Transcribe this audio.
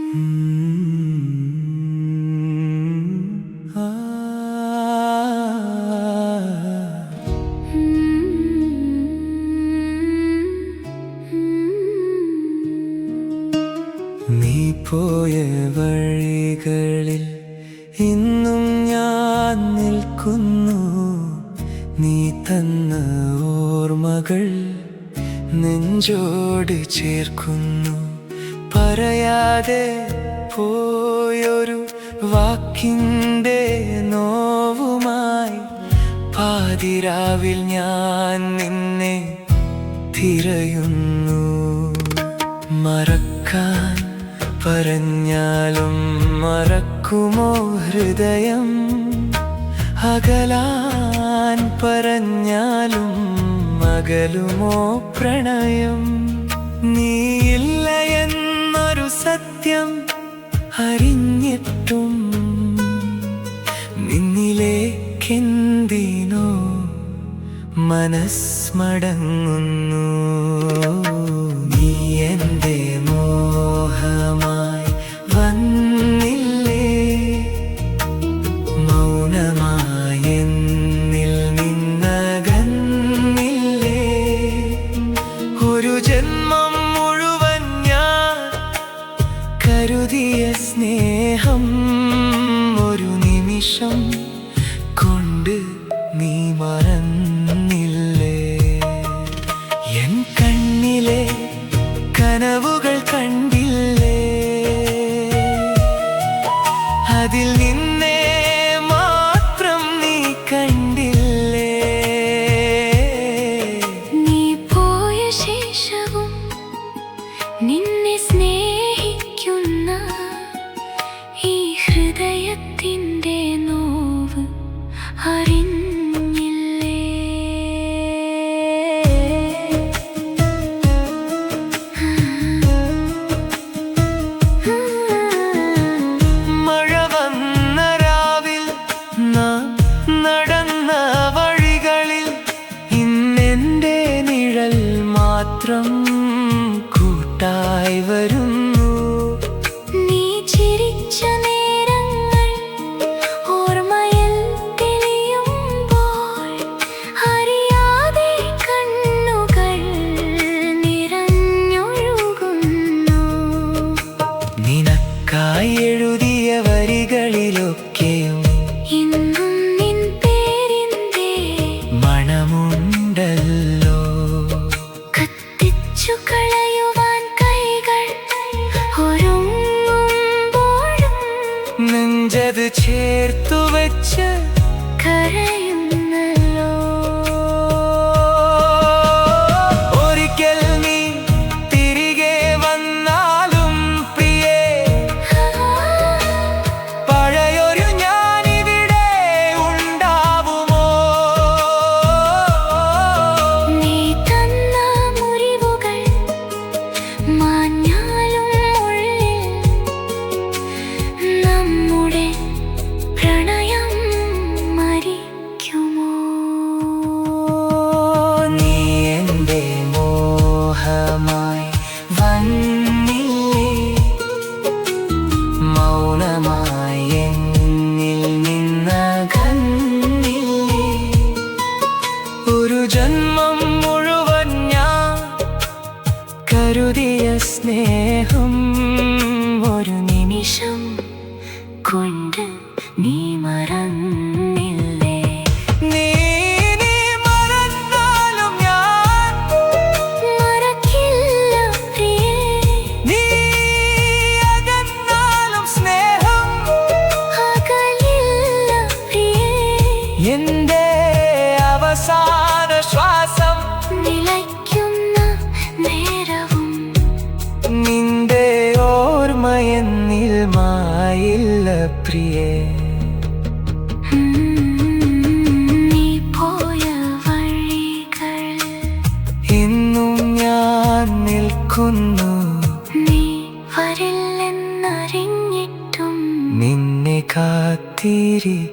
നീ പോയ വഴികളിൽ ഇന്നും ഞാൻ നിൽക്കുന്നു. നീ തന്ന ഓർമ്മകൾ നെഞ്ചോട് ചേർക്കുന്നു. പറയാതെ പോയൊരു വാക്കിൻ്റെ നോവുമായി പാതിരാവിൽ ഞാൻ നിന്നെ തിരയുന്നു. മറക്കാൻ പറഞ്ഞാലും മറക്കുമോ ഹൃദയം? അകലാൻ പറഞ്ഞാലും അകലുമോ പ്രണയം? നീയില്ല എന്നൊരു സത്യം അറിഞ്ഞിട്ടും നിന്നിലേക്കെന്തിനോ മനസ്മടങ്ങുന്നു. നീ എൻ്റെ മോഹമായി വന്നില്ലേ, മൗനമായി എന്നിൽ നിന്നകന്നില്ലേ. ഒരു ജന്മം മുഴുവൻ ഞാൻ കരുതിയ സ്നേഹം ഒരു നിമിഷം കൊണ്ട് നീ മറന്നില്ലേ. എൻ കണ്ണിലെ കനവുകൾ കണ്ടില്ലേ, അതിൽ നിന്നെ മാത്രം നീ കണ്ടില്ലേ. നീ പോയ ശേഷവും നിന്നെ സ്നേഹിക്കുന്ന ഈ ഹൃദയത്തിൻ്റെ നോവ് അറിഞ്ഞില്ലേ. മഴ വന്ന രാവിൽ നാം നടന്ന വഴികളിൽ ഇന്നെൻ്റെ നിഴൽ മാത്രം കൂട്ടായി വരുന്നു. നീ ചിരിച്ച നേരങ്ങൾ ഓർമ്മയിൽ തെളിയുമ്പോൾ അറിയാതെ കണ്ണുകൾ നിറഞ്ഞൊഴുകുന്നു. നിനക്കായി എഴുതിയ വരികളിലൊക്കെയും ഇന്നും നിൻ പേരിൻ്റെ മണമുണ്ടല്ലോ. കത്തിച്ചു കളയുവാൻ കൈകൾ ഒരുങ്ങുമ്പോഴും നെഞ്ചത് ചേർത്തു വെച്ച് കരയുന്നല്ലോ. ഒരിക്കൽ നീ തിരികെ വന്നാലും പ്രിയേ, പഴയൊരു ഞാനിവിടെ ഉണ്ടാവുമോ? നീ തന്ന മുറിവുകൾ മാഞ്ഞാലും ഉള്ളിൽ നമ്മുടെ പ്രണയം മരിക്കുമോ? നീ എൻ്റെ മോഹമായി വന്നില്ലേ, മൗനമായി എന്നിൽ നിന്നകന്നില്ലേ. ഒരു ജന്മം മുഴുവൻ ഞാൻ കരുതിയ സ്നേഹം ഒരു നിമിഷം കൊണ്ട് നീ മറന്നില്ലേ. നീ മറന്നാലും ഞാൻ മറക്കില്ല പ്രിയേ, നീ അകന്നാലും സ്നേഹം അകലില്ല പ്രിയേ. എൻ്റെ അവസാന ശ്വാസം നിലയ്ക്കുന്ന നേരവും നിന്റെ ഓർമ്മയെന്നിൽ മായില്ല പ്രിയേ. നീ പോയ വഴികൾ ഇന്നും ഞാൻ നിൽക്കുന്നു. നീ വരില്ലെന്നറിഞ്ഞിട്ടും നിന്നെ കാത്തിരിക്കുന്നു.